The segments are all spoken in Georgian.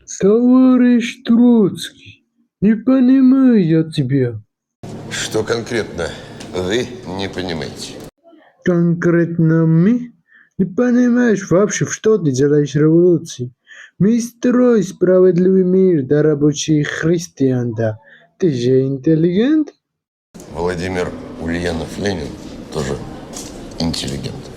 Товарищ Троцкий, не понимаю я тебя. Что конкретно вы не понимаете? Конкретно мы? Не понимаешь вообще, что ты делаешь в революции? Мы строим справедливый мир для рабочих христиан, да. Ты же интеллигент? Владимир Ульянов-Ленин тоже интеллигент.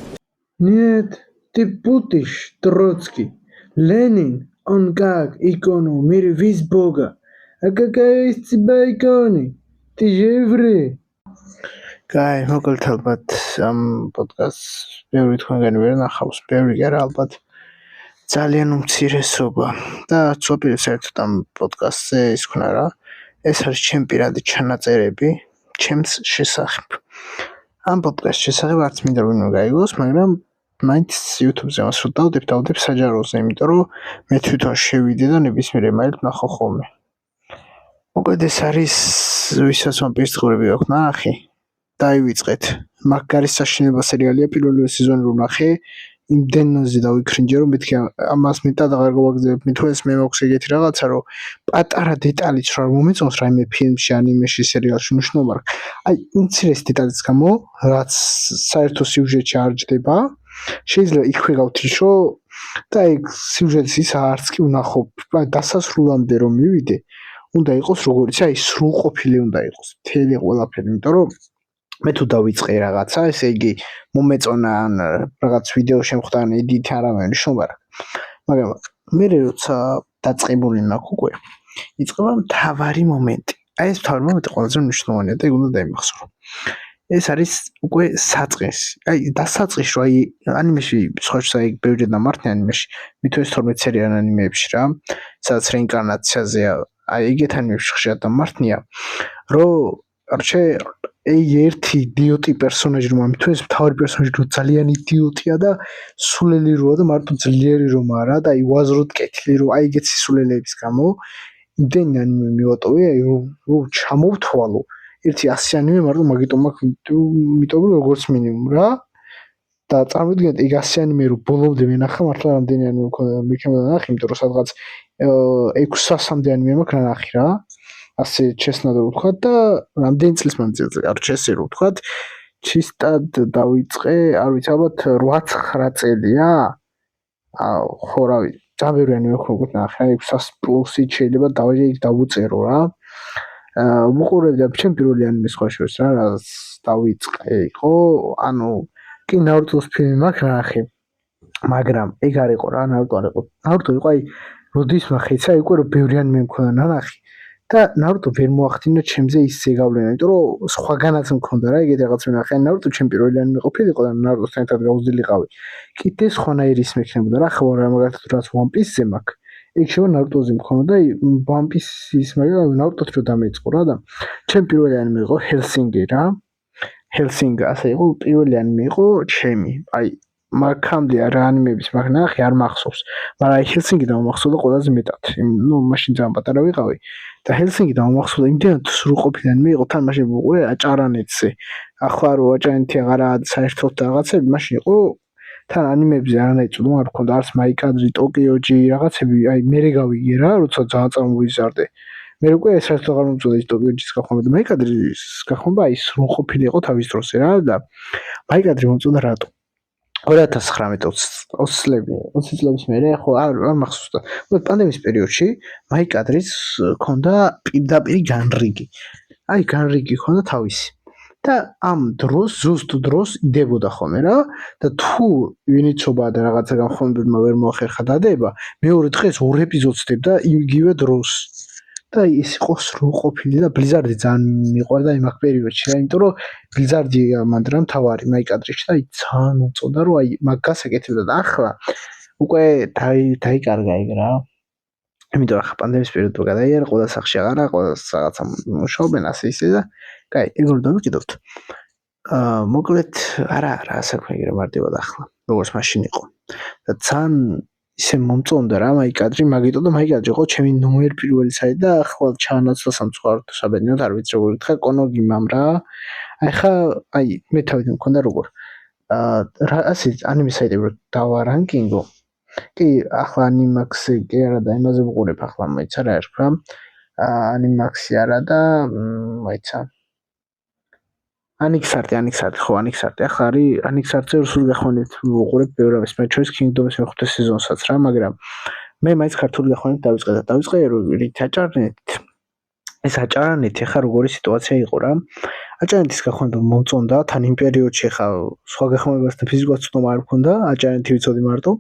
Нет, ты путаешь, Троцкий. Ленин, он как икону мира весь Бога. А какая из тебя икона? Ты же еврей. Კაი, მოკლედ ალბათ ამ პოდკასტს ბევრი თქვენგანი ვერ ნახავს, ბევრი კი არა ალბათ ძალიან უმცირესობა და ცოტა საერთოდ ამ პოდკასტზე ის ქნა რა. ეს არის ჩემი პირადი ჩანაწერები ჩემს შესახებ. ამ პოდკასტის შესახებ არც მინდა ვინმე გაიგოს, მაგრამ მაინც YouTube-ზე მას დავდებ საჯაროზე, იმიტომ რომ მე თვითონ შევიდე და ნებისმიერ ემაილს ვნახო ხოლმე. მოკლედ ეს არის ვისაც ამ პირწყვრები აქვს ნახე. დაივიწყეთ. მაგარი საშინელება სერიალია, პირველი სეზონი რო ნახე, იმდენზე დავიქრინჯე, რომ მეთქი ამას მეტად აღარ გავაგზავნებ. მithmes მე მაქვს ეგეთი რაღაცა, რომ პატარა დეტალიც რა მომეწონს რაიმე ფილმში, ანიმეში, სერიალში მნიშვნელობა. აი, უმცირეს დეტალის გამო, რაც საერთო სიუჟეტში არ ჯდება, შეიძლება იქვე გავთიშო და ეგ სიუჟეტის ის არც კი ვნახო. დასასრულამდე რომ მივიდე, უნდა იყოს როგორიც, აი, სრულყოფილი უნდა იყოს. მთელი ყველაფერი, იმიტომ რომ მე თუ დავიწყე რაღაცა, ესე იგი მომეწონა ან რაღაც ვიდეო შემხვდა ან edit არავინ მნიშვნელობა რა. მაგრამ მე როცა დაწყებული მაქვს უკვე, იწყება მთავარი მომენტი. აი ეს მთავარი მომენტი ყველაზე მნიშვნელოვანია და ეგ უნდა დაიმახსოვრო. ეს არის უკვე საწყისი. აი დასაწყისში რა, აი ანიმეში სხვათა აი ბევრი დამართნი ანიმეში, მithmes 12 სერია ანიმეებში რა, სადაც რეინკარნაციაზეა, აი ეგეთ ანიმეებში ხშირად დამართნია, რომ არჩე ერთი იდიოტი პერსონაჟი რომ ამითქოს მთავარი პერსონაჟი რომ ძალიან იდიოტია და სულელი როა და მარტო ძლიერი რომ არა და აი უაზროდ კეთილი რომ აი ეგეთი სულელების გამო იმდენი ანიმე მივატოვე აი რომ ჩამოვთვალო ერთი 100 ანიმე მარტო მაგიტომ მაქვს იმიტომ როგორც მინიმუმ რა და წარმოვიდგინეთ ეგ 100 ანიმე რომ ბოლომდე მენახა მართლა რამდენი ანიმე მქონდა მიქნებოდა ნახე იმიტომ რომ სადღაც 600-მდე ანიმე მაქვს ნახე რა ასე ჩესნა და ვთქვა და რამდენი წლის მანძილზე არ ჩესი რო ვთქვა ჩისტად დავიწყე არ ვიცი ალბათ 8-9 წელია ხო რავი ძალიან ბევრი ანიმე მქონდა ნახე 600 პლუსი შეიძლება დავუწერო რა მოყურებდი ჩემ პირველი ანიმე სხვა შორის რა რაც დავიწყე იყო ანუ კი ნარუტოს ფილმი მაქვს ნახე მაგრამ ეგ არ იყო რა ნარუტო არ იყო ნარუტო იყო აი როდის მახეცა იყო რომ ბევრი ანიმე მქონდა ნახე და ნარუტო ვერ მოახდინა ჩემზე ისე გავლენა, იმიტომ რომ სხვაგანაც მქონდა რა, ეგეთი რაღაც ვინახე, ნარუტო ჩემ პირველი ანიმე ყოფილიყო და ნარუტოსთან ერთად გავუძილიყავი. კიდე სხვანაირი ის მექნებოდა რა, ხო რა მაგალითად რაც One Piece-ზე მაქვს. ეგ შევა ნარუტოზე მქონდა, One Piece-ის მაგრამ ნარუტოც რო დამეწყო რა და ჩემ პირველი ანიმე იყო Hellsing რა. Hellsing ასე იყო, პირველი ანიმე იყო ჩემი. აი მაგამდე რა ანიმეების მაგ ნახე არ მახსოვს. მაგრამ აი Hellsing-ი დამახსოვდა ყველაზე მეტად. ნუ მაშინ ძალიან პატარა ვიყავი. და Hellsing-ი დამახსოვდა იმდენად სრულყოფილი ანიმე იყო თან მაშინ ვუყურე აჭარანეთზე. ახლა რო აჭარანეთი აღარა საერთოდ რაღაცები მაშინ იყო თან ანიმეებზე არანაირი წვდომა არ მქონდა არც მაიკადრი, ტოკიოჯი რაღაცები აი მე გავიგე რა როცა ძალიან წარმოვიზარდე. მე უკვე საერთოდ აღარ მომწონდა ის ტოკიოჯის გახმობა და მაიკადრის გახმობა აი სრულყოფილი იყო თავის დროზე რა და მაიკადრი მომწონდა რატო 2019 20 წლების მერე ხო არ მახსოვს და პანდემიის პერიოდში მაიკადრის ქონდა პირდაპირ განრიგი. აი განრიგი ქონდა თავისი. და ამ დროს ზუსტ დროს იდებოდა ხოლმე რა და თუ ვინიცობა და რაღაცა განხომებმა ვერ მოახერხა დადება მეორე დღეს 2 ეპიზოდს დებდა იგივე დროს. და ის იყო სრულყოფილი და ბლიზარდი ძალიან მიყვარდა იმ პერიოდში რა იმიტომ რომ ბლიზარდი მანდ რა მთავარი მაიკადრიში და ძალიან უწოდა რომ აი მაგას ეკეთებდა და ახლა უკვე დაიკარგა ეგ რა იმიტომ ახლა პანდემიის პერიოდში გადაიარა ყველა სახში აღარა ყველა რაღაცა მუშაობენ ასე ისე და კაი ეგ რომ დავიკიდოთ მოკლედ არა საქმე ეგრე მარტივად ახლა როგორც მაშინ იყო და ძალიან ისე მომწონდა რა მაიკადრი მაგიტო და მაიკადრი იყო ჩემი ნომერ პირველი საიტი და ახლა ჩაანაცვლა სამწუხაროდ საბედნიეროდ არ ვიცი როგორ ითქვა კონოგიმამ რა ახლა აი მე თავიდან მქონდა როგორ რა ასე ანიმე საიტები რო დავა რანკინგო კი, ახლა Animax-ი კი არა და იმაზე ვუყურებ ახლა მოიცა რა ერქვა. Animax-ი არა და მოიცა. Anixart, ხო, Anixart. ახლა არის Anixart-ზე რუსული გახმოვანებით ვუყურებ ბევრ ამას, მათ შორის Kingdom-ის მეხუთე სეზონსაც რა, მაგრამ მე მაინც ქართული გახმოვანებით დავიწყე და დავიწყე რით აჭარნეთ. ეს აჭარანეთი ახლა როგორი სიტუაცია იყო რა. აჭარანეთის გახმოვანება მომწონდა, თან იმ პერიოდში ახლა სხვა გახმოვანებასთან ფიზიკურად ცუდმა არ მქონდა, აჭარანეთი ვიცოდი მარტო.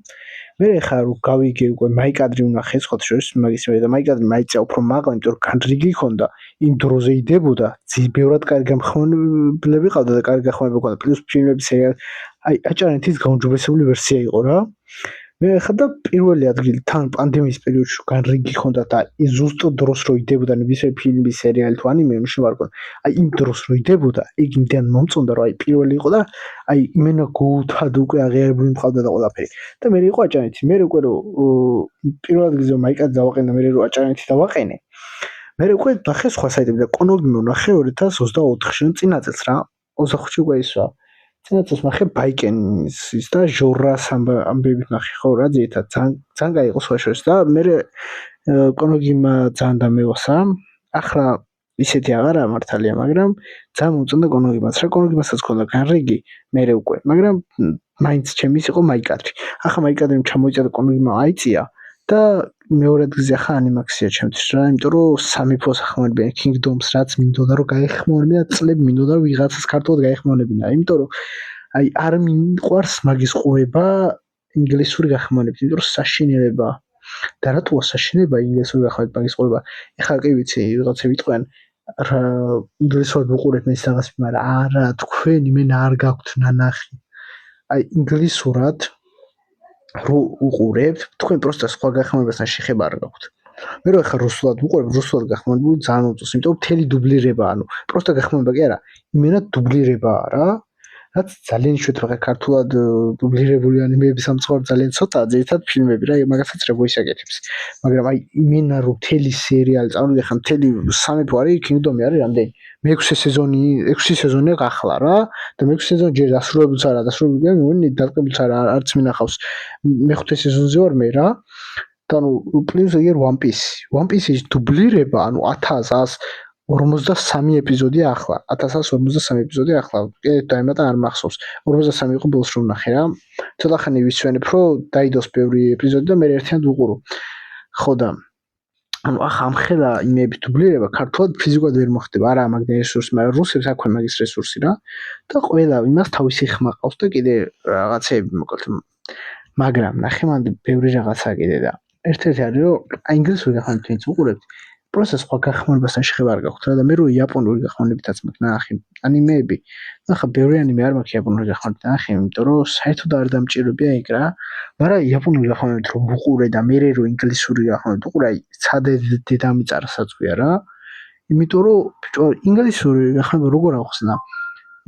მე ახლა რო გავიგე უკვე მაიკადრი ვნახე სხვათა შორის მაგის მე და მაიკადრი მაიწია უფრო მაღლა, იმიტომ რომ განრიგი ჰქონდა, იმ დროზე იდებოდა, ბევრად კარგი გამხმოვანებლები ყავდა და კარგი გახმოვანება ჰქონდა, პლუს ფილმები, სერიალი. აი აჭარანეთის გაუმჯობესებული ვერსია იყო რა. მე ახლა და პირველი ადგილი თან პანდემიის პერიოდში განრიგი ჰქონდა და ზუსტ დროს რო იდებოდა ნებისმიერი ფილმი, სერიალი თუ ანიმე მშევარკონ. აი იმ დროს რო იდებოდა, იქ იმდან მომწონდა რომ აი პირველი იყო და აი იმენა გულთად უკვე აღიარებული მყავდა და ყველაფერი. და მე იყო აჭარანეთი. მე უკვე რო პირველ ადგილზე მაიკად დავაყენე, მე რო აჭარანეთი დავაყენე. მე უკვე ნახე სხვა საიტები და კონოგიმო ნახე 2024-ში წინა წელს რა. 25-ში უკვე ის რა. წინა წელს ნახე ბაიკენის და ჟორას ამბებით ნახე ხო რა ძირითადად ძალიან კაი იყო სხვა შორის და მე კონოგიმა ძალიან დამევასა. ახლა ისეთი აღარა მართალია, მაგრამ ძალიან მომწონდა კონოგიმაც რა. კონოგიმასაც ჰქონდა განრიგი მე უკვე, მაგრამ მაინც ჩემის იყო მაიკადრი. ახლა მაიკადრიმ ჩამოიწა და კონოგიმა აიწია და მეორე ადგილზე ახლა Animax-ია ჩემთვის რა, იმიტომ რომ სამეფოს ახმოვანებიან Kingdoms რაც მინდოდა რომ გაეხმოვანებინა და წლები მინდოდა რომ ვიღაცას ქართულად გაეხმოვანებინა, იმიტომ რომ აი არ მიყვარს მაგის ყურება ინგლისური გახმოვანებით, იმიტომ რომ საშინელებაა. და რატოა საშინება ინგლისური გახმოვანებით მაგის ყურება? ეხლა კი ვიცი, ვიღაცები იტყვიან რა ინგლისურად ვუყურებ მე რაღაც, მაგრამ არა, თქვენ იმენა არ გაქვთ ნანახი. აი ინგლისურად რო უყურებთ, თქვენ პროსტა სხვა გახმოვანებასთან შეხება არ გაქვთ. მე რო ახლა რუსულად ვუყურებ, რუსულად გახმოვანებული ძალიან მომწონს, იმიტომ რომ მთელი დუბლირება, ანუ პროსტა გახმოვანება კი არა, იმენა დუბლირებაა რა. რაც ძალიან იშვიათია, ხა ქართულად დუბლირებული ანიმეების სამწუხაროდ ძალიან ცოტაა, ძირითადად ფილმები რა, მაგასაც რა მოისაკეთებს. მაგრამ აი იმენა რომ მთელი სერიალი, წარმოვიდგინე ხა მთელი სამეფო არის, Kingdom-ი არის რამდენი? მე-6 სეზონია ახლა რა და მე-6 სეზონი ჯერ დასრულებულს არა, დასრულებული მეგონი დატკბილს არა, არც მინახავს. მე-5 სეზონზე ვარ მე რა. და ნუ პლუს ეგერ One Piece-ის დუბლირება, ანუ 1143 ეპიზოდია ახლა. 1143 ეპიზოდია ახლა. კი დაემატა არ მახსოვს. 43 იყო ბოლოს რომ ნახე რა. ცოტა ხანი ვისვენებ, რომ დაიდოს ბევრი ეპიზოდი და მე ერთიანად ვუყურო. ხო და ანუ ახლა ამხელა იმების დუბლირება ქართულად ფიზიკურად ვერ მოხდება. არა მაგდენ რესურსი, მაგრამ რუსებს აქვენ მაგის რესურსი რა. და ყველა იმას თავისი ხმა ყავს და კიდე რაღაცეები მოკლედ. მაგრამ ნახე მანდ ბევრი რაღაცაა კიდე და ერთ-ერთი არის რომ ინგლისური გახმოვანებით ვინც უყურებთ, პროცესს სხვა გახმოვანებასთან შეხება არ გაქვთ რა და მე რო იაპონური გახმოვანებითაც მაქვს ნახე ანიმეები. ნახე ბევრი ანიმე არ მაქვს იაპონური გახმოვანებით ნახე, იმიტომ რომ საერთოდ არ დამჭირებია იქ რა. მაგრამ იაპონური გახმოვანებით რომ უყურე და მე რო ინგლისური გახმოვანებით უყურე, აი ცადე დედამიწა რასაძვია რა. იმიტომ რომ ბიჭო ინგლისური გახმოვანება როგორ ახსნა?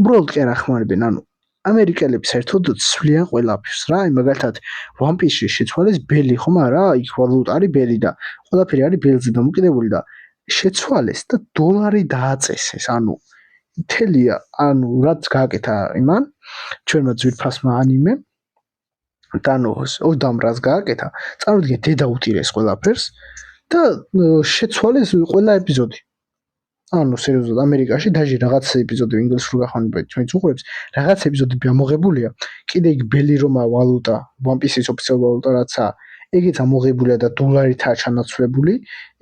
უბრალოდ კი არ ახმოვანებენ, ანუ ამერიკელები საერთოდ ცვლიან ყველაფერს რა. აი მაგალითად One Piece-ში შეცვალეს ბელი ხომ არა? იქ ვალუტა არის ბელი და ყველაფერი არის ბელზე დამოკიდებული და შეცვალეს და დოლარი დააწესეს. ანუ მთელია, ანუ რაც გააკეთა იმან ჩვენმა ძვირფასმა ანიმე და ანუ ოდამ რაც გააკეთა, წარმოვიდგინე დედა უტირეს ყველაფერს და შეცვალეს ყველა ეპიზოდი. ანუ სერიოზულად ამერიკაში დაჟე რაღაც ეპიზოდი ინგლისურ გახმოვანებით ჩვენც უყურებს, რაღაც ეპიზოდები ამოღებულია. კიდე იქ ბელი რომა ვალუტა, One Piece-ის ოფიციალური ვალუტა რაცა, ეგეც ამოღებულია და დოლარითაა ჩანაცვლებული.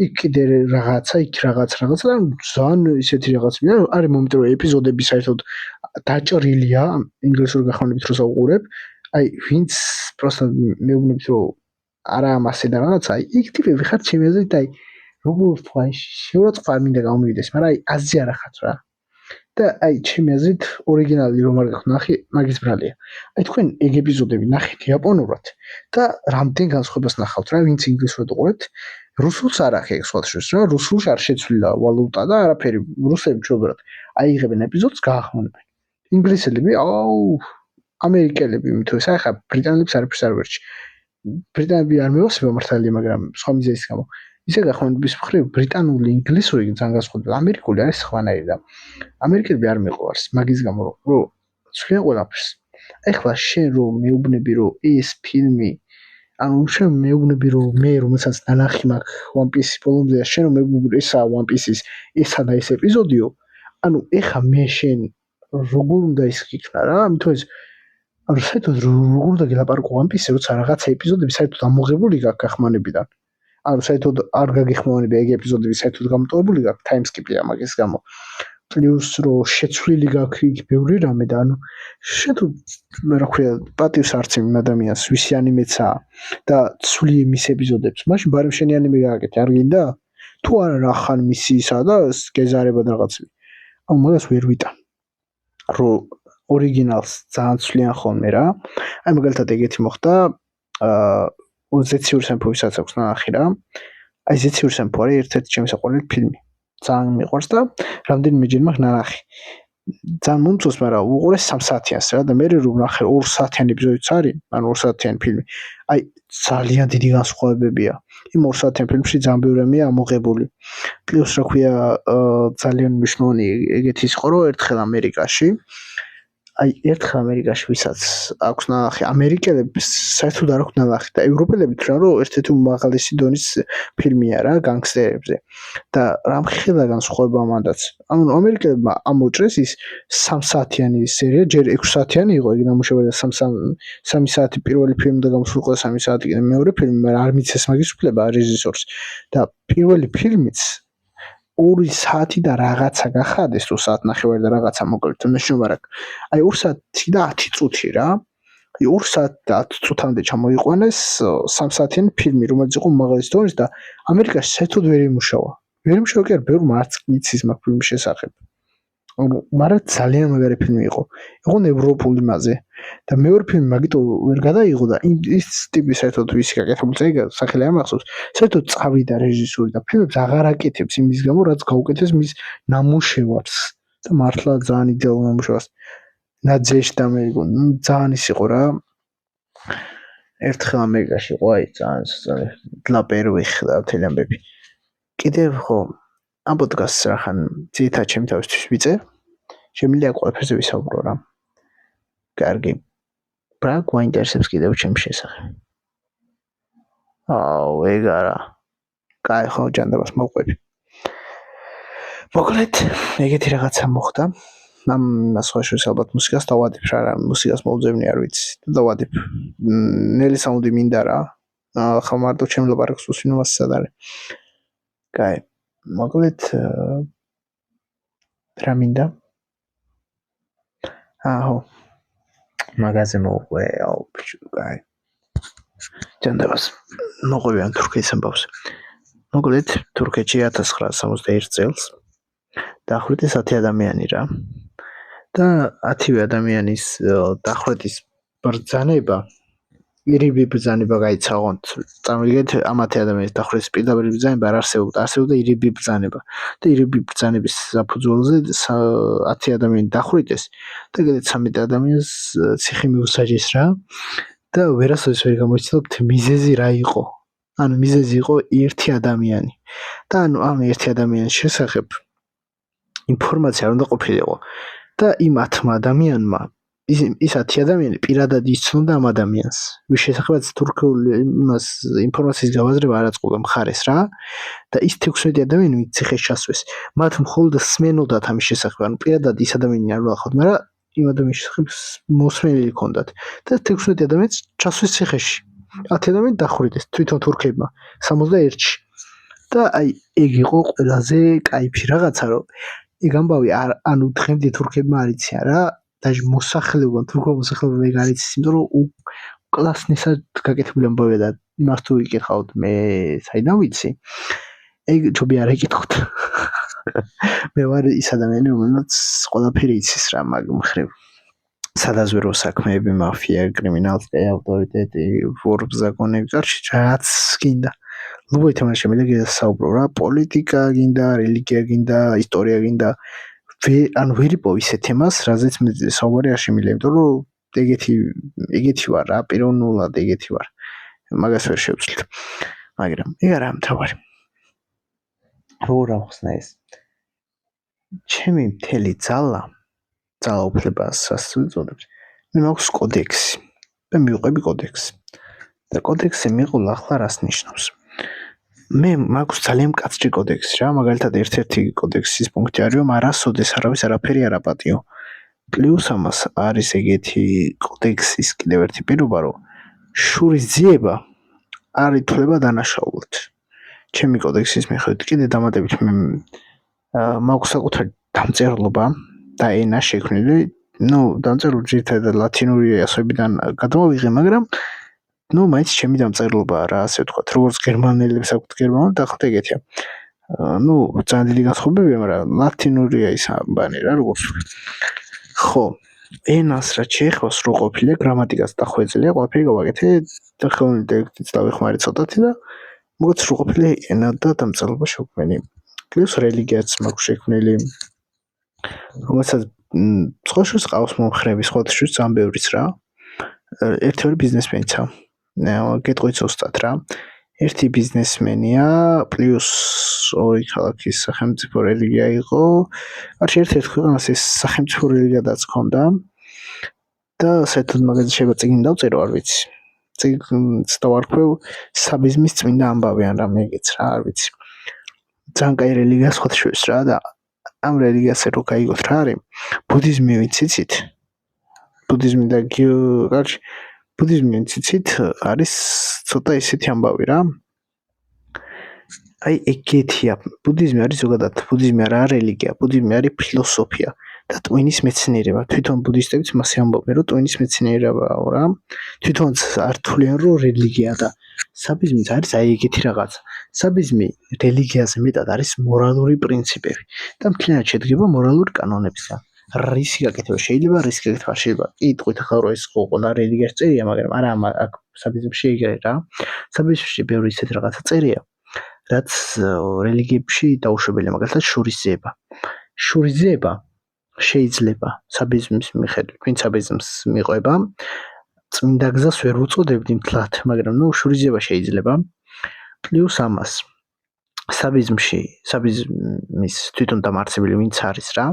იქ კიდე რაღაცა, იქ რაღაცა და ძალიან ისეთი რაღაცები არის მომენტი რომ ეპიზოდები საერთოდ დაჭრილია ინგლისურ გახმოვანებით როცა უყურებ. აი ვინც პროსტა მეუბნებით რომ არა ამასე და რაღაცა, იქ ტიპები ხარ ჩემი აზრით აი როგორ თქვა შეურაცხყოფა არ მინდა გამომივიდეს, მაგრამ აი აზრი არ ახაც რა. და აი ჩემი აზრით ორიგინალი რომ არ გაქვთ ნახე, მაგის ბრალია. აი თქვენ ეგ ეპიზოდები ნახეთ იაპონურად და რამდენ განსხვავებას ნახავთ რა, ვინც ინგლისურად უყურებთ, რუსულს არ ახე ეგ სხვა შორის რა, რუსულში არ შეცვლილა ვალუტა და არაფერი, რუსები ჩუბრად აიღებენ ეპიზოდს გაახმოვანებენ. ინგლისელები, ამერიკელები თუ ეს ახლა ბრიტანელებს არაფერს არ ვერჩი. ბრიტანელები არ მევასება მართალია, მაგრამ სხვა მიზეზის გამო ისე გახმოვანების მხრივ ბრიტანული ინგლისური ძალიან განსხვავდება. ამერიკული არის სხვანაირი და ამერიკელები არ მეყვარს მაგის გამო რომ ცვლიან ყველაფერს. ეხლა შენ რომ მეუბნები რომ ეს ფილმი ანუ შენ მეუბნები რომ მე რომელსაც ნანახი მაქვს One Piece-ის ბოლომდე შენ რომ მეუბნები რომ ესაა One Piece-ის ესა და ეს ეპიზოდიო ანუ ეხა მე შენ როგორ უნდა ის იქნა რა ამიტომ ეს ანუ საერთოდ როგორ უნდა გელაპარაკო One Piece-ზე როცა რაღაცა ეპიზოდები საერთოდ ამოღებული გაქვს გახმანებიდან ანუ საერთოდ არ გაგიხმოვანებია ეგ ეპიზოდები საერთოდ გამოტოვებული გაქვს time-skip-ია მაგის გამო პლუს რომ შეცვლილი გაქვს იქ ბევრი რამე და ანუ შენ თუ რა ქვია პატივს არც იმ ადამიანს ვისი ანიმეცაა და ცვლი მის ეპიზოდებს მაშინ ბარემ შენი ანიმე გააკეთე არ გინდა თუ არა რა ხან მისი ისა და გეზარება რაღაცები ანუ მაგას ვერ ვიტან რომ ორიგინალს ძალიან ცვლიან ხოლმე რა აი მაგალითად ეგეთი მოხდა ზეციური სემფო ვისაც აქვს ნახი რა აი ზეციური სემფო არის ერთ-ერთი ჩემი საყვარელი ფილმი ძალიან მიყვარს და რამდენიმე ჯერ მაქვს ნანახი ძალიან მომწონს მაგრამ უყურე 3 საათიანს რა და მე რომ ნახე 2 საათიანი ეპიზოდიც არის ანუ 2 საათიანი ფილმი აი ძალიან დიდი განსხვავებებია იმ 2 საათიან ფილმში ძალიან ბევრი რამეა ამოღებული პლუს რა ქვია ძალიან მნიშვნელოვანი ეგეთი იყო რომ ერთხელ ამერიკაში აი ერთხელ ამერიკაში ვისაც აქვს ნახე ამერიკელებს საერთოდ არ აქვს ნახე და ევროპელები თვითონ რომ ერთ-ერთი უმაღლესი დონის ფილმია რა განგსტერებზე და რამხელა განსხვავება მანდაც ანუ ამერიკელებმა ამოჭრეს ის 3 საათიანი სერია ჯერ 6 საათიანი იყო იგი ნამუშევარი და 3 საათი პირველი ფილმი და გამოსულიყო 3 საათი მეორე ფილმი მაგრამ არ მიცეს მაგის უფლება რეჟისორს და პირველი ფილმიც 2 საათი და რაღაცა გახადეს თუ საათნახევარი და რაღაცა მოკლედ ნაშრომარ აი 2 საათი და 10 წუთი რა აი 2 საათი და 10 წუთამდე ჩამოიყვანეს 3 საათიანი ფილმი რომელიც იყო უმაღლესი დონის და ამერიკაში საერთოდ ვერ იმუშავა კი არ ბევრმა არც იცის მაგ ფილმის შესახებ მაგრამ ძალიან მაგარი ფილმი იყო ევროპული მასზე და მეორე ფილმი მაგიტო ვერ გადაიღო და ის ტიპის საერთოდ ვისი გაკეთებული წეგა სახელი ამახსოვს საერთოდ წავიდა რეჟისორი და ფილმს აღარ აკეთებს იმის გამო რაც გაუკეთეს მის ნამუშევარს და მართლა ძალიან იდეალურ ნამუშევარს ნაძეში და მე ძალიან ის იყო რა ერთხელ ამერიკაში იყო აი ძალიან დლაპერვიხ და მთელი ამბები კიდევ ხო ამ პოდკასტს რახან ძირითადად ჩემი თავისთვის ვიწერ შემიძლია ყველაფერზე ვისაუბრო რა კარგი რა გვაინტერესებს კიდევ ჩემს შესახებ აუ ეგ არა კაი ხო ჯანდაბას მოყვები მოკლედ ეგეთი რაღაცა მოხდა ამ მასშტაბში ალბათ მუსიკას დავადებ რა მუსიკას მოუძებნი არ ვიცი დავადებ ნელი საუნდი მინდა რა ხა მარტო ჩემ ლაპარაკს უსვინო მასად არის კაი მოკლედ რა მინდა აჰო მაგაზე მოყვე აუ კაი ჯანდაბას მოყვები ამ თურქეთის ამბავს მოკლედ თურქეთში 1961 წელს დახვრიტეს 10 ადამიანი რა და 10 ადამიანის დახვრეტის ბრძანება ირიბი ბრძანება გაიცავთ წარმოგიდგენთ ამ 10 ადამიანის დახვრეტის პირდაპირ ბრძანება არ არსებობდა ირიბი ბრძანება და ირიბი ბრძანების საფუძველზე 10 ადამიანი დახვრიტეს და კიდევ 13 ადამიანს ციხე მიუსაჯეს რა და ვერასოდეს ვერ გამოიცნობთ მიზეზი რა იყო ანუ მიზეზი იყო ერთი ადამიანი და ანუ ამ ერთი ადამიანის შესახებ ინფორმაცია არ უნდა ყოფილიყო და იმ 10 ადამიანმა ის 10 ადამიანი პირადად იცნობდა ამ ადამიანს ვის შესახებაც თურქული იმას ინფორმაციის გავაზრება არ აწყობდა მხარეს რა და ის 16 ადამიანი ვინც ციხეში ჩასვეს მათ მხოლოდ სმენოდათ ამის შესახებ ანუ პირადად ის ადამიანი არ ვლახავთ მაგრამ იმ ადამიანის შესახებ მოსმენილი ჰქონდათ და 16 ადამიანს ჩასვეს ციხეში 10 ადამიანი დახვრიტეს თვითონ თურქებმა 61-ში და აი ეგ იყო ყველაზე кайფი რაღაცა რომ ეგ ამბავი ანუ დღემდე თურქებმა არ იციან რა და მოსახლეობა თურქულ მოსახლეობა ეგ არ იცის იმიტომ რომ კლასნისად გაკეთებული ამბავია და იმას თუ იკითხავთ მე საიდან ვიცი ეგ ჯობი არ ეკითხოთ მე ვარ ის ადამიანი რომელსაც ყველაფერი იცის რა მაგ მხრივ სადაზვერვო საქმეები მაფია კრიმინალისტი ავტორიტეტი ვორბ ზაკონები რაც გინდა ლუბოით ამ შემიძლია გასაუბრო რა პოლიტიკა გინდა რელიგია გინდა ისტორია გინდა ანუ ვერ იპოვ ისეთ თემას რაზეც მე საუბარი არ შემიძლია იმიტომ რომ ეგეთი ვარ რა პიროვნულად ეგეთი ვარ მაგას ვერ შევცვლით მაგრამ ეგ არა მთავარი რო ახსნა ეს ჩემი მთელი ძალაუფლებას ასე ვიწოდებ მე მაქვს კოდექსი და მივყვები კოდექსი და კოდექსი მიყოლა ახლა რას ნიშნავს? მე მაქვს ძალიან მკაცრი კოდექსი რა, მაგალითად ერთ-ერთი კოდექსის პუნქტი არის რომ არასოდეს არავის არაფერი არ აპატიო. პლუს ამას არის ეგეთი კოდექსის კიდევ ერთი პირობა რომ შურის ძიება არ ითვლება დანაშაულად. ჩემი კოდექსის მიხედვით კიდე დამატებით მე მაქვს საკუთარი დამწერლობა და ენა შექმნილი, დამწერლობა ძირითადად ლათინური ასოებიდან გადმოვიღე, მაგრამ მაინც ჩემი დამწერლობაა რა, ასე ვთქვათ, როგორც გერმანელებს აქვთ გერმანულად, ახლა ეგეთია. ძალიან დიდი განსხვავებებია, მაგრამ ლათინურია ის ამბანი რა, როგორც ვთქვათ. ხო, ენას რაც შეეხება სრულ ყოფილია, გრამატიკას დახვეწილია, ყველაფერი გავაკეთე და ხელოვნური ინტელექტით დავეხმარე ცოტათი და მოგეთ სრულ ყოფილი ენა და დამწერლობა შევქმნი. პლუს რელიგიაც მაქვს შექმნილი, რომელსაც სხვაშორის ყავს მომხრეები, სხვაშორის ძალიან ბევრიც რა. ერთი ბიზნესმენიცა. გეტყვით ზუსტად რა. ერთი ბიზნესმენია, პლუს ორი ქალაქის სახელმწიფო რელიგია იყო. ერთ-ერთ ქვეყანას ეს სახელმწიფო რელიგიადაც ჰქონდა. და საერთოდ მაგაზე შეიძლება წიგნი დავწერო, არ ვიცი. წიგნს დავარქვევ საბიზმის წმინდა ამბავი ან რამე ეგეც რა, არ ვიცი. ძალიან კაი რელიგია სხვათა შორის რა და ამ რელიგიას რო გაიგოთ რა არის? ბუდიზმი ვინც იცით? ბუდიზმი და ბუდიზმი ვინც იცით არის ცოტა ისეთი ამბავი რა. აი ეგეთია. ბუდიზმი არის ზოგადად, ბუდიზმი არა რელიგია, ბუდიზმი არის ფილოსოფია და ტვინის მეცნიერება. თვითონ ბუდისტებიც მასე ამბობენ, რომ ტვინის მეცნიერებაა რა. თვითონაც არ თვლიან, რომ რელიგია და საბიზმიც არის აი ეგეთი რაღაც. საბიზმი რელიგიაზე მეტად არის მორალური პრინციპები და მთლიანად შედგება მორალური კანონებისგან. რისი გაკეთება შეიძლება, რისი გაკეთება არ შეიძლება. კითხავთ ახლა რომ ეს ყველა რელიგიაში წერია, მაგრამ არა აქ საბიზმში ეგრე რა. საბიზმში ბევრი ისეთი რაღაცა წერია, რაც რელიგიებში დაუშვებელია, მაგალითად შურისძიება. შურისძიება შეიძლება საბიზმის მიხედვით, ვინც საბიზმს მიყვება, წმინდა გზას ვერ უწოდებდი მთლად, მაგრამ შურისძიება შეიძლება. პლუს ამას საბიზმის თვითონ დამაარსებელი ვინც არის რა.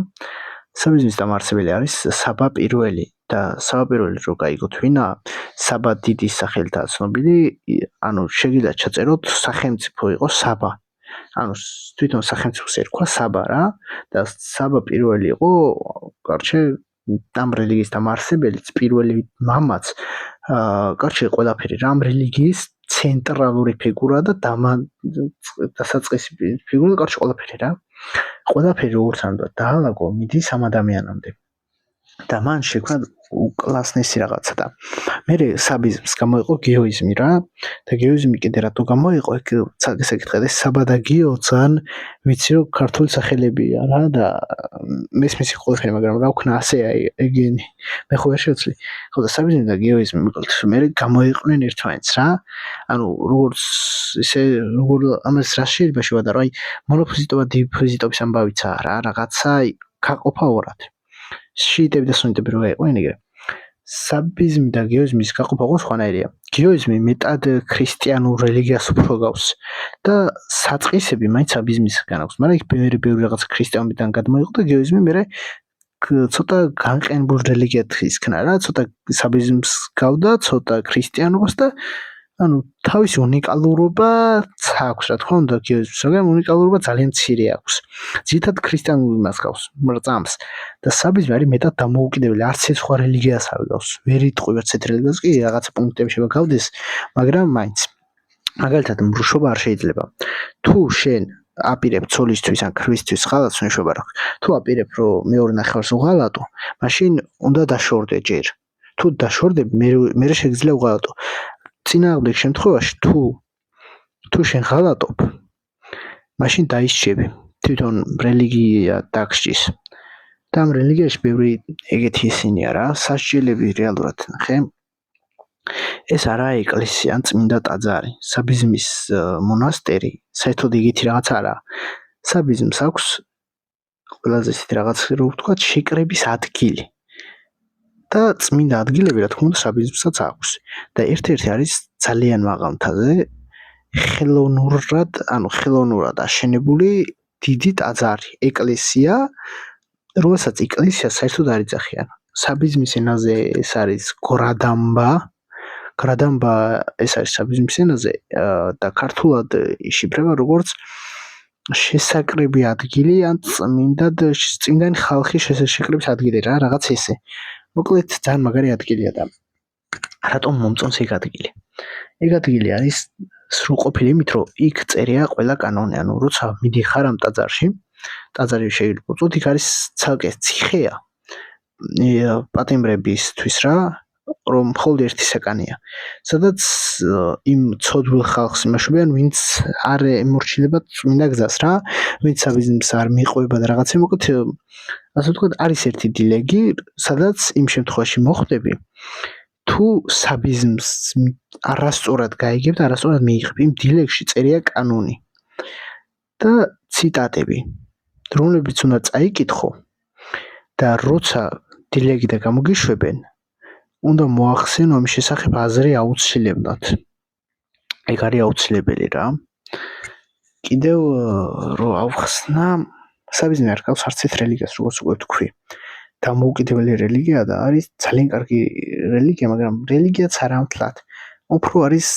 საბიზმის დამაარსებელი არის საბა პირველი და საბა პირველი რო გაიგოთ ვინაა, საბა დიდის სახელითაა ცნობილი, შეგიძლიათ ჩაწეროთ სახელმწიფო იყო საბა. თვითონ სახელმწიფოს ერქვა საბა რა და საბა პირველი იყო, ამ რელიგიის დამაარსებელიც, პირველი მამაც, ყველაფერი რა, ამ რელიგიის ცენტრალური ფიგურა და დასაწყისი ფიგურა, ყველაფერი რა. ყველაფერი როგორც უნდა დაალაგო, მიდის ამ ადამიანამდე. და მან შექმნა უკლასნესი რაღაცა და მე საბიზმს გამოიყო გეოიზმი რა და გეოიზმი კიდე რატო გამოიყო, ეს ეკითხეთ, ეს საბა და გეო ძალიან ვიცი რომ ქართული სახელებია რა და მესმის ყველაფერი, მაგრამ რა ვქნა ასე ეგენი მე ხო ვერ შევცვლი. ხო და საბიზმი და გეოიზმი მე გამოიყვნენ ერთმანეთს რა. როგორც ისე როგორ ამას რა შეიძლება შევადარო, მონოფიზიტობა და დიფიზიტობის ამბავიცა რა, რაღაცა გაყოფა ორად. შიიტები და სუნიტები რო გაიყვნენ ეგრე. საბიზმი და გეოიზმის გაყოფა ყო სხვანაირია. გეოიზმი მეტად ქრისტიანულ რელიგიას უფრო გავს და საწყისები მაინც საბიზმისგან აქვს, მაგრამ იქ ბევრი რაღაც ქრისტიანობიდან გადმოიღო და გეოიზმი მე ცოტა განყენებულ რელიგიად ისქნა რა, ცოტა საბიზმს გავდა, ცოტა ქრისტიანობას და თავისი უნიკალურობაც აქვს, რა თქმა უნდა, გეოიზმს, მაგრამ უნიკალურობა ძალიან მცირე აქვს. ძირითადად ქრისტიანული მას გავს, მრწამს და საბიზმი არის მეტად დამოუკიდებელი, არც ეს სხვა რელიგიას არ გავს. ვერ იტყვი ერთ რელიგიას კი რაღაცა პუნქტები შეიძლება გავდეს, მაგრამ მაინც. მაგალითად, მრუშობა არ შეიძლება. თუ შენ აპირებ ცოლისთვის ან ქრვისთვის ღალატს ნიშნობა რა. თუ აპირებ რომ მეორე ნახევარს უღალატო, მაშინ უნდა დაშორდე ჯერ. თუ დაშორდები, მე შეგიძლია უღალატო. წინააღმდეგ შემთხვევაში თუ შენ ღალატობ, მაშინ დაისჯები. თვითონ რელიგია დაგსჯის. და ამ რელიგიაში ბევრი ეგეთი ისინია რა, სასჯელები რეალურად ნახე. ეს არაა ეკლესია ან წმინდა ტაძარი, საბიზმის მონასტერი, საერთოდ ეგეთი რაღაც არაა. საბიზმს აქვს ყველაზე ისეთი რაღაც რო ვთქვათ, შეკრების ადგილი. და წმინდა ადგილები რა თქმა უნდა საბიზმსაც აქვს. და ერთ-ერთი არის ძალიან მაღალ მთაზე ხელოვნურად აშენებული დიდი ტაძარი, ეკლესია, რომელსაც ეკლესია საერთოდ არ იძახიან. საბიზმის ენაზე ეს არის გორადამბა, გრადამბა ეს არის საბიზნესო ენაზე და ქართულად იშიფრება როგორც შესაკრები ადგილი ან წმინდანი ხალხის შესაჩერების ადგილი რა რაღაც ესე. მოკლედ ძალიან მაგარი ადგილია და რატომ მომწონს ეგ ადგილი? ეგ ადგილი არის სრულყოფილი იმით, რომ იქ წერია ყველა კანონი, ანუ როცა მიდიხარ ამ ტაძარში, ტაძარი შეიძლება უწოთ, იქ არის ცალკე ციხეა პატიმრებისთვის რა, რომ მხოლოდ ერთი საკანია. სადაც იმ ცოდვილ ხალხს იმაშობიან, ვინც არ ემორჩილება წმინდა გზას რა, ვინც საბიზნესს არ მიყვება და რაღაცა, მოკლედ ასე ვთქვათ, არის ერთი დილეგი, სადაც იმ შემთხვევაში მოხვდები, თუ საბიზნესს არასწორად გაიგებ და არასწორად მიიღებ. იმ დილეგში წერია კანონი და ციტატები, რომლებიც უნდა წაიკითხო და როცა დილეგი და გამოგიშვებენ, უნდა მოახსენო ამის შესახებ აზრი აუცილებლად. ეგ არის აუცილებელი რა. კიდევ რო ავხსნა, საბიზნესო არ გავს არც ერთ რელიგიას, როგორც უკვე ვთქვი. დამოუკიდებელი რელიგია და არის ძალიან კარგი რელიგია, მაგრამ რელიგიაც არა მთლად. უფრო არის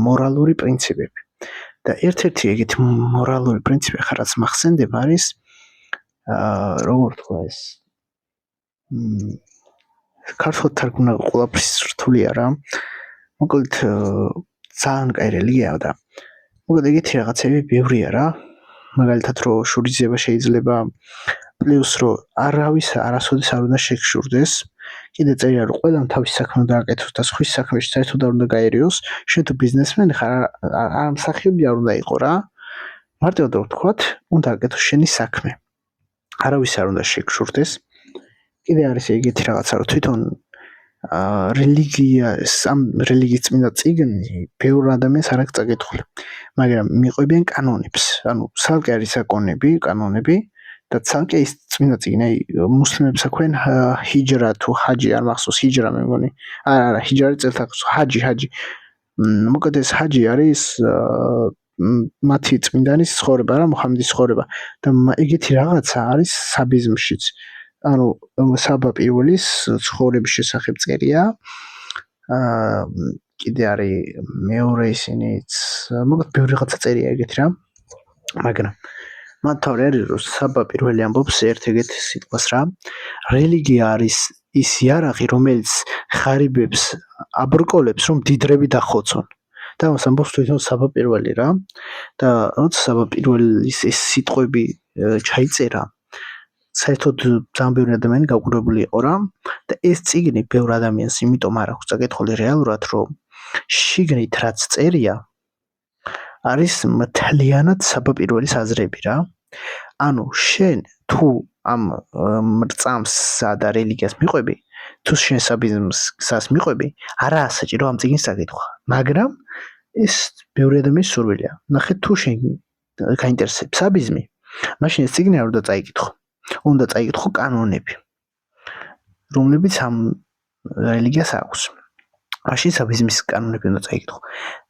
მორალური პრინციპები. და ერთ-ერთი ეგეთი მორალური პრინციპი ხარ რაც მახსენდება არის როგორ თქვა ეს ქართულად თარგმნა ყველაფრის რთულია რა. მოკლედ ძალიან კაი რელიგიაა და მოკლედ ეგეთი რაღაცები ბევრია რა. მაგალითად რომ შურიზება შეიძლება პლუს რომ არავის არასოდეს არ უნდა შეგშურდეს. კიდე წერია რომ ყველამ თავის საქმე დააკეთოს და სხვის საქმეში საერთოდ არ უნდა გაერიოს. შენ თუ ბიზნესმენი ხარ, არ მსახიობი არ უნდა იყო რა. მარტივად რომ ვთქვათ, უნდა აკეთოს შენი საქმე. არავის არ უნდა შეგშურდეს. კიდე არის ეგეთი რაღაცა რომ თვითონ ამ რელიგიის წმინდა წიგნი ბევრ ადამიანს არ აქვს წაკითხული. მაგრამ მიყვებიან კანონებს. ანუ ცალკე არის საკონები, კანონები და ცალკე ის წმინდა წიგნი, აი მუსლიმებს აქვენ ჰიჯრა თუ ჰაჯი, არ მახსოვს ჰიჯრა მე მგონი. არა, ჰიჯრა არის წელთაღრიცხვი, ჰაჯი. მოკლედ ეს ჰაჯი არის მათი წმინდანის ცხოვრება რა, მუჰამედის ცხოვრება და ეგეთი რაღაცა არის საბიზნესშიც. ანუ საბა პირველის ცხოვრების შესახებ წერია. კიდე არის მეორე ისინიც, მოკლედ ბევრი რაღაცა წერია ეგეთი რა. მაგრამ მათ თავი არის რომ საბა პირველი ამბობს ერთ ეგეთ სიტყვას რა. რელიგია არის ის იარაღი, რომელიც ხარიბებს აბრკოლებს, რომ დიდრები დახოცონ. და ამას ამბობს თვითონ საბა პირველი რა. და როცა საბა პირველის ეს სიტყვები ჩაიწერა, საერთოდ ძალიან ბევრი ადამიანი გაყურებული იყო რა. და ეს წიგნი ბევრ ადამიანს იმიტომ არ აქვს წაკითხული რეალურად, რომ შიგნით რაც წერია არის მთლიანად საბა პირველის აზრები რა. ანუ შენ თუ ამ მრწამსსა და რელიგიას მიყვები, თუ შენ საბიზნესს მიყვები, არაა საჭირო ამ წიგნის წაკითხვა. მაგრამ ეს ბევრი ადამიანის სურვილია. ნახე თუ შენ გაინტერესებს საბიზნესი, მაშინ ეს წიგნი არ უნდა წაიკითხო. უნდა წაიკითხო კანონები, რომლებიც ამ რელიგიას აქვს. მაშინ საბიზნესის კანონები უნდა წაიკითხო.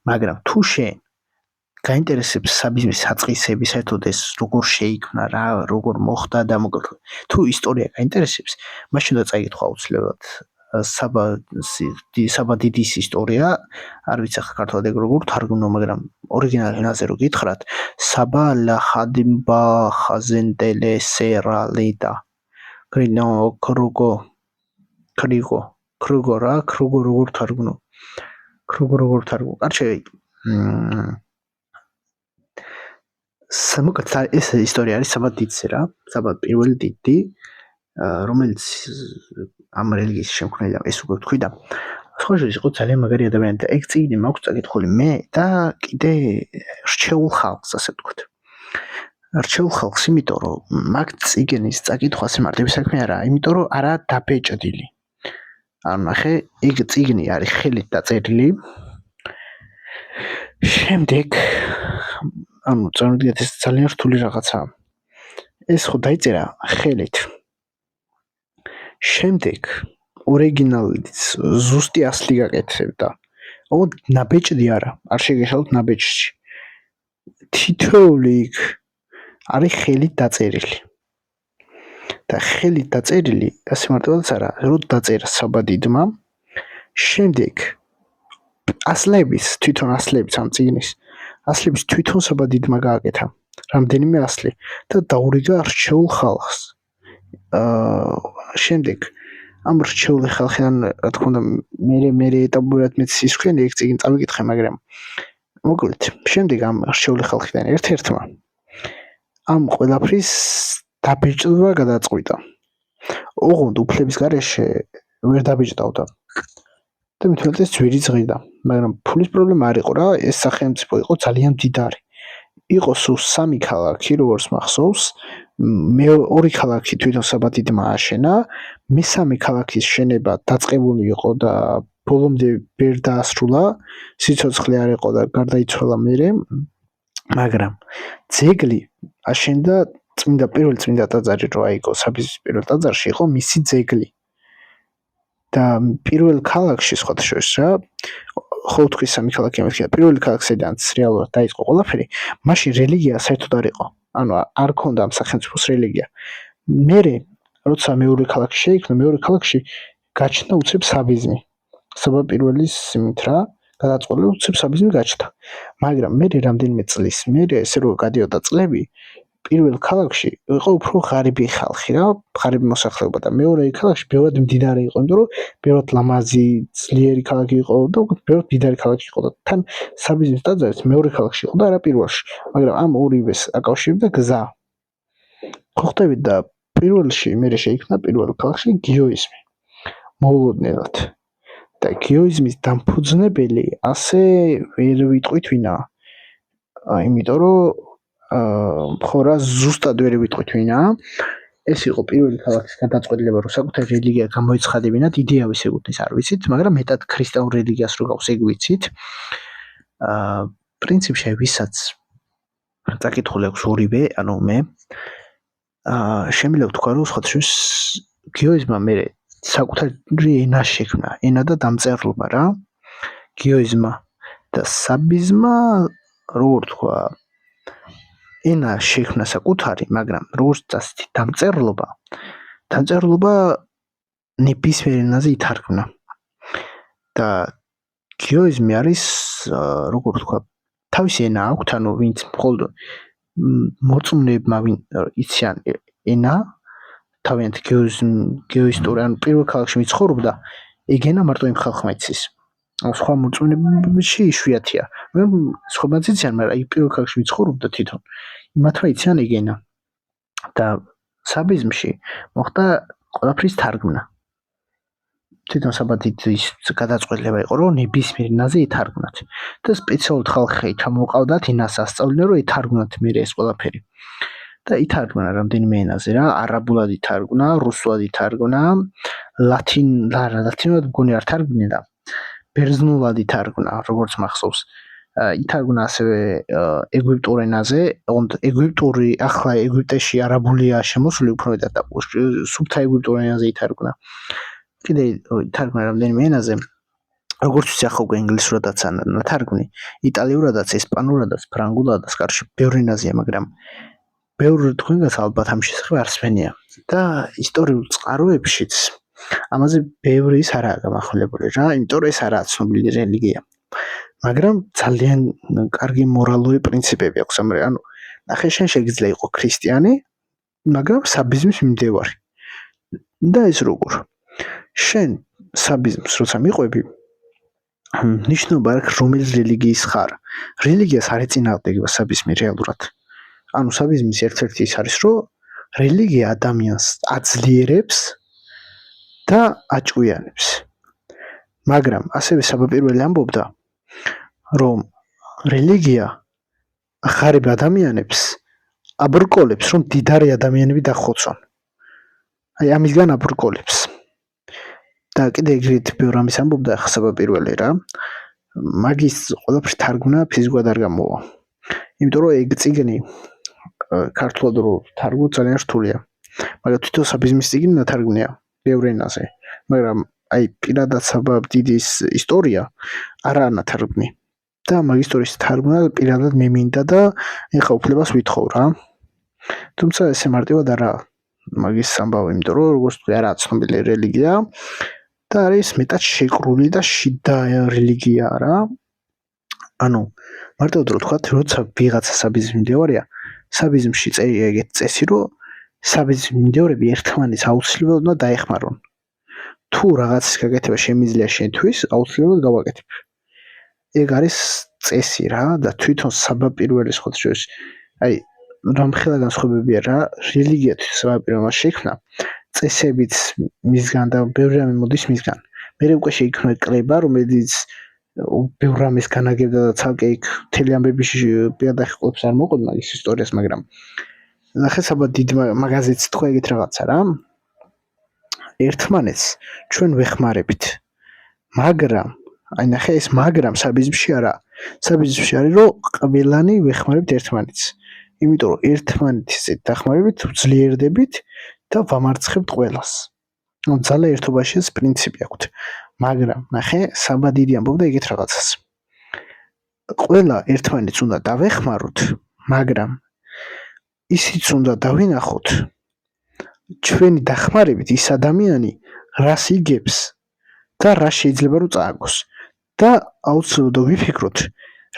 მაგრამ თუ შენ გაინტერესებს საბიზნესის საწყისები, საერთოდ ეს როგორ შეიქმნა რა, როგორ მოხდა და მოკლედ თუ ისტორია გაინტერესებს, მაშინ უნდა წაიკითხო აუცილებლად საბა დიდის ისტორია, არ ვიცი ახლა ქართულად ეგ როგორ თარგმნო, მაგრამ ორიგინალ ენაზე რო გითხრათ, საბა ლახადიმბა ხაზენტელე სერალიდა. კრინო კრუგო რა, კრუგო როგორ თარგმნო. კარჩე მოკლედ ეს ისტორია არის საბა დიდზე რა, საბა პირველი დიდი, რომელიც ამ რელიგიის შემქმნელია, ეს უკვე ვთქვი და სხვა შორის იყო ძალიან მაგარი ადამიანი და ეგ წიგნი მაქვს წაკითხული მე და კიდე რჩეულ ხალხს, ასე ვთქვათ. რჩეულ ხალხს, იმიტომ რომ მაგ წიგნის წაკითხვას მარტივი საქმე არაა, იმიტომ რომ არაა დაბეჭდილი. ანუ ნახე, ეგ წიგნი არის ხელით დაწერილი. შემდეგ ანუ წარმოგიდგენთ ეს ძალიან რთული რაღაცაა. ეს ხო დაიწერა ხელით. შემდეგ ორიგინალით ზუსტი ასლი გაკეთებდა. ოღონდ ნაბეჭდი არა, არ შეგეშალოთ ნაბეჭდში. თითოეული იქ არის ხელით დაწერილი. და ხელით დაწერილი, ასე მარტივადაც არა, რომ დაწერა საბა დიდმა, შემდეგ ასლების ამ წიგნის ასლების თვითონ საბადიდმა გააკეთა რამდენიმე ასლი და დაურიგა რჩეულ ხალხს. შემდეგ ამ რჩეული ხალხიდან რა თქმა უნდა მე ეტაპობრივად მეც სისხლიანი ეგ წიგნი წავიკითხე, მაგრამ მოკლედ შემდეგ ამ რჩეული ხალხიდან ერთ-ერთმა ამ ყველაფრის დაბეჭდვა გადაწყვიტა. ოღონდ უფლების გარეშე ვერ დაბეჭდავდა და მithumetes ძვირი ზღიდა, მაგრამ ფულის პრობლემა არ იყო რა, ეს სახელმწიფო იყო ძალიან მდიდარი. იყო სულ 3 ქალაქი, როგორც მახსოვს, ორი ქალაქი თვითონ საბადიდმა აშენა, მესამე ქალაქის შენება დაწყებული იყო და ბოლომდე ვერ დაასრულა, სიცოცხლე არ იყო და გარდაიცვალა მერე, მაგრამ ძეგლი აშენდა პირველი წმინდა ტაძარი რო აიგო საბიზის პირველ ტაძარში იყო მისი ძეგლი. და პირველ ქალაქში სხვათა შორის რა, ხო თქვი 3 ქალაქი მეთქია, პირველი ქალაქი სადაც რეალურად დაიწყო ყველაფერი, მაშინ რელიგია საერთოდ არ იყო. ანუ არ ქონდა ამ სახელმწიფოს რელიგია. მერე როცა მეორე ქალაქი შეიქმნა, მეორე ქალაქში გაჩნდა უცებ საბიზმი. საბა პირველის იმით რა, გადაწყობილ უცებ საბიზმი გაჩნდა. მაგრამ მერე რამდენიმე წლის მერე ესე რომ გადიოდა წლები, პირველ ქალაქში იყო უფრო ღარიბი ხალხი რა, ღარიბი მოსახლეობა და მეორე ქალაქში ბევრად მდიდარი იყო, იმიტომ რომ ბევრად ლამაზი, ძლიერი ქალაქი იყო და ბევრად მდიდარი ქალაქი იყო და თან საბიზმის ტაძარიც მეორე ქალაქში იყო და არა პირველში, მაგრამ ამ ორივეს აკავშირებდა გზა. ხო ხტებით და პირველში მერე შეიქმნა პირველ ქალაქში გიოიზმი. მოულოდნელად. და გიოიზმის დამფუძნებელი ასე ვერ ვიტყვით ვინაა. იმიტომ რომ ხო რა ზუსტად ვერ ვიტყვით ვინაა. ეს იყო პირველი ქალაქის გადაწყვეტილება, რომ საკუთარი რელიგია გამოიცხადებინათ, იდეა ვის ეკუთვნის არ ვიცით, მაგრამ მეტად ქრისტიანულ რელიგიას რო გავს ეგ ვიცით. პრინციპში ვისაც წაკითხული აქვს ორივე, ანუ მე შემიძლია ვთქვა, რომ სხვათა შორის გიოიზმმა მერე საკუთარი ენა შექმნა, ენა და დამწერლობა რა. გიოიზმმა და საბიზმმა როგორ თქვა ენა შექმნა საკუთარი, მაგრამ როგორც წასით დამწერლობა ნებისმიერ ენაზე ითარგმნა. და გიოიზმი არის როგორ თქვა თავისი ენა აქვს, ანუ ვინც მხოლოდ მოწმუნეებმა ვინ იციან ენა, თავიანთი გეოისტორია, ანუ პირველ ქალაქში ვიცხოვრობდა, ეგ ენა მარტო იმ ხალხმა იცის. სხვა მოწმუნეებში იშვიათია. მაგრამ სხვებმაც იციან, მაგრამ აი პირველ ქალაქში ვიცხოვრობდა თვითონ. იმათმა იციან ეგ ენა. და საბიზმში მოხდა ყველაფრის თარგმნა. თვითონ საბადიდის გადაწყვეტილება იყო, რომ ნებისმიერ ენაზე ითარგმნათ. და სპეციალურად ხალხი ჩამოყავდათ ენას ასწავლდნენ, რომ ითარგმნათ მერე ეს ყველაფერი. და ითარგმნა რამდენიმე ენაზე რა, არაბულად ითარგმნა, რუსულად ითარგმნა, ლათინურად მგონი არ თარგმნილა, ბერძნულად ითარგმნა, როგორც მახსოვს. ითარგმნა ასევე ეგვიპტურ ენაზე, ეგვიპტური ახლა ეგვიპტეში არაბულია შემოსული უფრო მეტად და სუფთა ეგვიპტურ ენაზე ითარგმნა. კიდე ითარგმნა რამდენიმე ენაზე, როგორც ვიცი ახლა უკვე ინგლისურადაც ნათარგმნი, იტალიურადაც, ესპანურადაც, ფრანგულადაც, კარში ბევრ ენაზეა, მაგრამ ბევრ თქვენგანს ალბათ ამ შესახებ არ სვენია. და ისტორიულ წყაროებშიც ამაზე ბევრი ის არაა გამახვილებული რა, იმიტომ რომ ეს არაა ცნობილი რელიგია. მაგრამ ძალიან კარგი მორალური პრინციპები აქვს. ანუ ნახე შენ შეგიძლია იყო ქრისტიანი, მაგრამ საბიზმის მიმდევარი. და ეს როგორ? შენ საბიზმს როცა მიყვები, ნიშნობა აქვს რომელი რელიგიის ხარ. რელიგიას არ ეწინააღმდეგება საბიზმი რეალურად. ანუ საბიზმის ერთ-ერთი ის არის, რომ რელიგია ადამიანს აძლიერებს და აჭკვიანებს. მაგრამ ასევე საბა-პირველი ამბობდა, რომ რელიგია ღარიბ ადამიანებს აბრკოლებს, რომ დიდარი ადამიანები დახოცონ. აი ამისგან აბრკოლებს. და კიდე ეგრეთ ბევრ ამის ამბობდა ახლა საბა-პირველი რა. მაგის ყველაფრის თარგმნა ფიზიკურად არ გამოვა. იმიტომ რომ ეგ წიგნი ქართულად რო თარგმნო ძალიან რთულია. მაგრამ თვითონ საბიზმის წიგნი ნათარგმნია ბევრ ენაზე. მაგრამ აი პირადად საბაბდიდის ისტორია არაა ნათარგმნი. და მაგ ისტორიის თარგმნა პირადად მე მინდა და ეხა უფლებას ვითხოვ რა. თუმცა ესე მარტივად არა მაგის ამბავი, იმიტომ რომ როგორც თქვი არაა ცნობილი რელიგია და არის მეტად შეკრული და შიდა რელიგია რა. ანუ მარტივად რო ვთქვათ, როცა ვიღაცა საბიზნეს მიმდევარია, საბიზნესში წერია ეგეთი წესი, რომ საბიზნეს მიმდევრები ერთმანეთს აუცილებლად უნდა დაეხმარონ. თუ რაღაცის გაკეთება შემიძლია შენთვის, აუცილებლად გავაკეთებ. ეგ არის წესი რა და თვითონ საბა-პირველი სხვა შორის აი რამხელა განსხვავებებია რა რელიგია თვითონ საბა-პირველმა შექმნა წესებიც მისგან და ბევრი რამე მოდის მისგან. მერე უკვე შეიქმნა კლება, რომელიც ბევრ რამეს განაგებდა და ცალკე იქ მთელი ამბები პირადახი ყოლებს არ მოყოლ მაგის ისტორიას, მაგრამ ნახე საბა დიდ მაღაზიაც თქვა ეგეთ რაღაცა რა. ერთმანეთს ჩვენ ვეხმარებით. მაგრამ აი ნახე ეს მაგრამ საბიზნესში არა. საბიზნესში არის რომ ყველანი ვეხმარებით ერთმანეთს. იმიტომ რომ ერთმანეთის დახმარებით ვძლიერდებით და ვამარცხებთ ყველას. ანუ ძალა ერთობაში ეს პრინციპი აქვთ. მაგრამ ნახე საბა დიდი ამბობდა ეგეთ რაღაცას. ყველა ერთმანეთს უნდა დავეხმაროთ, მაგრამ ისიც უნდა დავინახოთ ჩვენი დახმარებით ის ადამიანი რას იგებს და რა შეიძლება რომ წააგოს და აუცილებლად ვიფიქროთ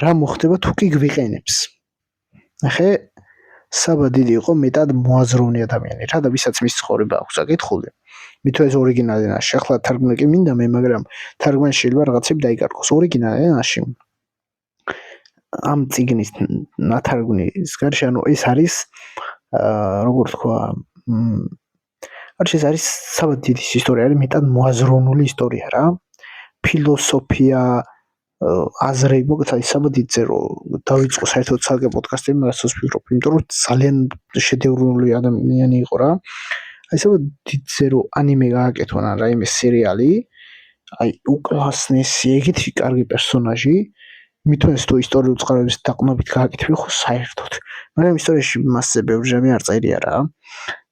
რა მოხდება თუ კი გვიყენებს. ნახე საბა დიდი იყო მეტად მოაზროვნე ადამიანი რა და ვისაც მის ცხოვრება აქვს აკითხული. მითო ეს ორიგინალი ენაში, ახლა თარგმნა კი მინდა მე, მაგრამ თარგმანში შეიძლება რაღაცები დაიკარგოს. ორიგინალ ენაში ამ წიგნის ნათარგმნის გარშე, ანუ ეს არის როგორ თქვა, ეს არის საბა დიდის ისტორია, არის მეტად მოაზროვნული ისტორია რა. ფილოსოფია, აზრები, მოკლედ აი საბა დიდზე რომ დავიწყო საერთოდ ცალკე პოდკასტები, მაგასაც ვფიქრობ, იმიტომ რომ ძალიან შედევრული ადამიანი იყო რა. აი საბა დიდზე რომ ანიმე გააკეთონ ან რაიმე სერიალი, აი უკლასნესი, ეგეთი კარგი პერსონაჟი, მithonეს თუ ისტორიულ წყაროების დაყრდნობით გააკეთებია ხო საერთოდ. მაგრამ ისტორიაში მასზე ბევრი რამე არ წერია რა.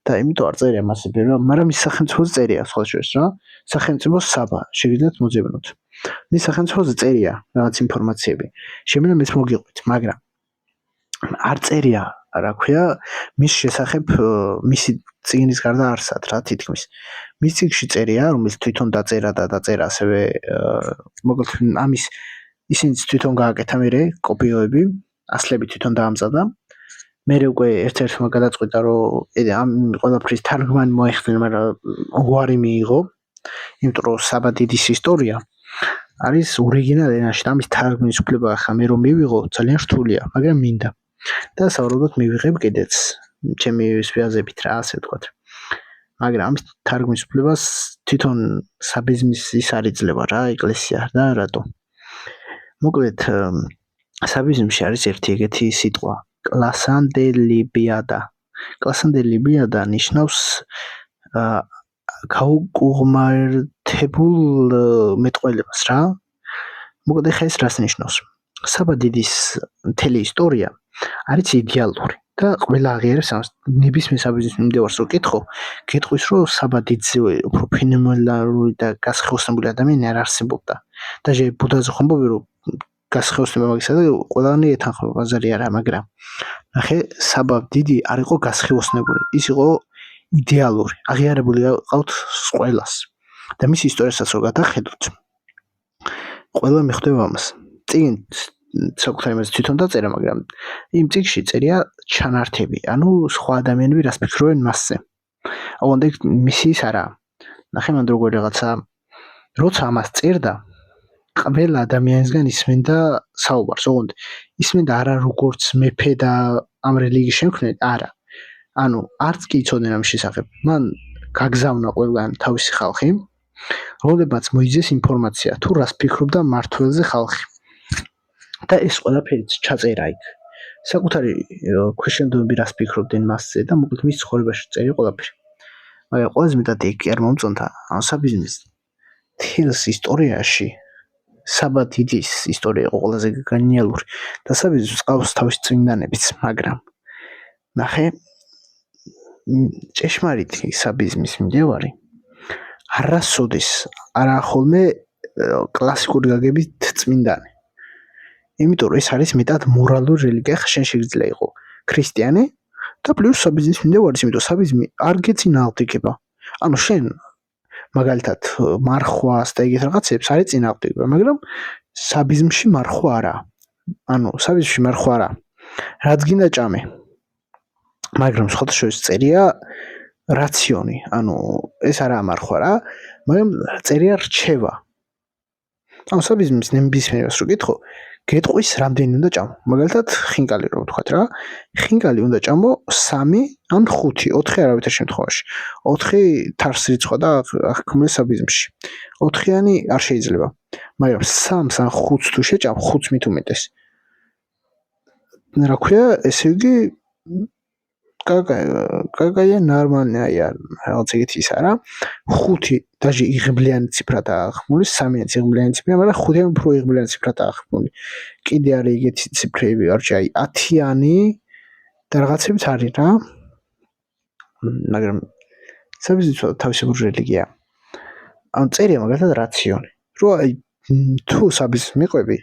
და იმიტომ არ წერია მასზე ბევრი, მაგრამ ის სახელმწიფოზე წერია სხვა შორის რა. სახელმწიფო საბა, შეგიძლიათ მოძებნოთ. მის სახელმწიფოზე წერია რაღაც ინფორმაციები. შემიძლია მეც მოგიყვით, მაგრამ არ წერია, რა ქვია, მის შესახებ მისი წიგნის გარდა არსად რა თითქმის. მის წიგნში წერია, რომელიც თვითონ დაწერა და დაწერა ასევე მოკლედ ამის ისინიც თვითონ გააკეთა მერე კოპიოები, ასლები თვითონ დაამზადა. მერე უკვე ერთ-ერთმა გადაწყვიტა, რომ ამ ყველაფრის თარგმანი მოეხდინა, მაგრამ უარი მიიღო. იმიტომ რომ საბა დიდის ისტორია არის ორიგინალ ენაში და ამის თარგმნის უფლება ახლა მე რომ მივიღო, ძალიან რთულია, მაგრამ მინდა. და საუბრობთ მივიღებ კიდეც ჩემი სვიაზებით რა, ასე ვთქვათ. მაგრამ ამის თარგმნის უფლებას თვითონ საბიზნეს ის არ იძლევა რა, ეკლესია და რატო. მოკლედ საბიზნესში არის ერთი ეგეთი სიტყვა, კლასანდელიბიადა. კლასანდელიბიადა ნიშნავს გაუკუღმართებულ მეტყველებას რა. მოკლედ ხა ეს რას ნიშნავს? საბა დიდის მთელი ისტორია არის იდეალური და ყველა აღიარებს ამას. ნებისმიერ საბიზნეს მიმდევარს რო კითხო, გეტყვის რომ საბა დიდზე უფრო ფენომენალური და გასხეოსნებული ადამიანი არ არსებობდა. და ბუდაზე ხომბობი რომ გასხეოსნება მაგისა და ყველანი ეთანხმება, ბაზარი არა, მაგრამ ნახე საბა დიდი არ იყო გასხეოსნებული, ის იყო იდეალური, აღიარებული ყავთ ყველას. და მის ისტორიასაც რო გადახედოთ, ყველა მიხვდება ამას. წიგნი საკუთარ იმაზე თვითონ დაწერა, მაგრამ იმ წიგნში წერია ჩანართები, ანუ სხვა ადამიანები რას ფიქრობენ მასზე. ოღონდ ეგ მისი ის არა. ნახე მან როგორ რაღაცა, როცა ამას წერდა, ყველა ადამიანისგან ისმენდა საუბარს, ოღონდ ისმენდა არა როგორც მეფე და ამ რელიგიის შემქმნელი, არა. ანუ არც კი იცოდნენ ამ შესახებ. მან გაგზავნა ყველგან თავისი ხალხი, რომლებმაც მოიძეს ინფორმაცია თუ რას ფიქრობდა მართველზე ხალხი. და ეს ყველაფერიც ჩაწერა იქ. საკუთარი ქვეშევრდომები რას ფიქრობდნენ მასზე და მოკლედ მის ცხოვრებაში წერია ყველაფერი. მაგრამ ყველაზე მეტად ეგ კი არ მომწონდა ამ საბიზნეს თელს ისტორიაში საბა დიდის ისტორია იყო ყველაზე გენიალური და საბიზნეს ყავს თავისი წმინდანებიც, მაგრამ ნახე ჭეშმარიტი საბიზნეს მიმდევარი არასოდეს არა ხოლმე კლასიკური გაგებით წმინდანი. იმიტომ რომ ეს არის მეტად მორალური რელიგია, ხა შენ შეიძლება იყო ქრისტიანი და პლუს საბიზნეს მიმდევარი, იმიტომ საბიზნე არ გეწინააღმდეგება. ანუ შენ მაგალითად მარხვას და ეგეთ რაღაცებს არის წინააღმდეგობა, მაგრამ საბიზმში მარხვა არა. ანუ საბიზმში მარხვა არა. რაც გინდა ჭამე. მაგრამ სხვადასხვა წერია რაციონი, ანუ ეს არაა მარხვა რა, მაგრამ წერია რჩევა. ანუ საბიზმის ნებისმიერს რო გითხო, გეტყვის რამდენი უნდა ჭამო. მაგალითად, ხინკალი რო ვთქვათ რა, ხინკალი უნდა ჭამო 3 ან 5, 4 არავითარ შემთხვევაში. 4 თარს რიცხვა და აღქმის საბიზმში. 4-იანი არ შეიძლება. მაგრამ 3-ს ან 5-ს თუ შეჭამ, 5 მით უმეტეს. რა ქვია, ესე იგი კაკაია ნორმალია, რაღაც ეგეთი ის არა. 5 დაჟე იღბლიანი ციფრადაა აღქმული, 3-იანი იღბლიანი ციფრა, მაგრამ 5-იანი უფრო იღბლიანი ციფრადაა აღქმული. კიდე არის ეგეთი ციფრები, არჩი აი 10-იანი და რაღაცებიც არის რა. მაგრამ საბიზმის თავისებური რელიგია. ანუ წერია მაგალითად რაციონი. რო აი თუ საბიზმს მიყვები,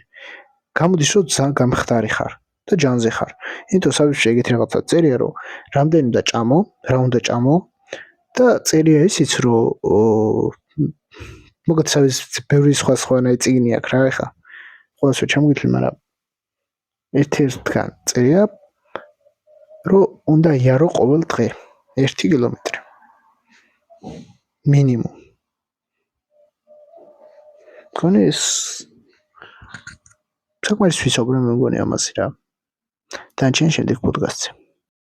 გამოდის რომ ძალიან გამხდარი ხარ და ჯანზე ხარ. იმიტომ საბიზმში ეგეთი რაღაცა წერია, რომ რამდენი უნდა ჭამო, რა უნდა ჭამო და წერია ისიც, რომ მოგეთ საბიზმს ბევრი სხვადასხვანაირი წიგნი აქვს რა ეხა. ყველასო ჩამოგითვლი, მაგრამ ერთ-ერთგან წერია, რომ უნდა იარო ყოველ დღე 1 კილომეტრი. მინიმუმ. კონი ეს საკმარის ვისაუბრე მე მგონი ამაზე რა. დანარჩენი შემდეგ პოდკასტზე.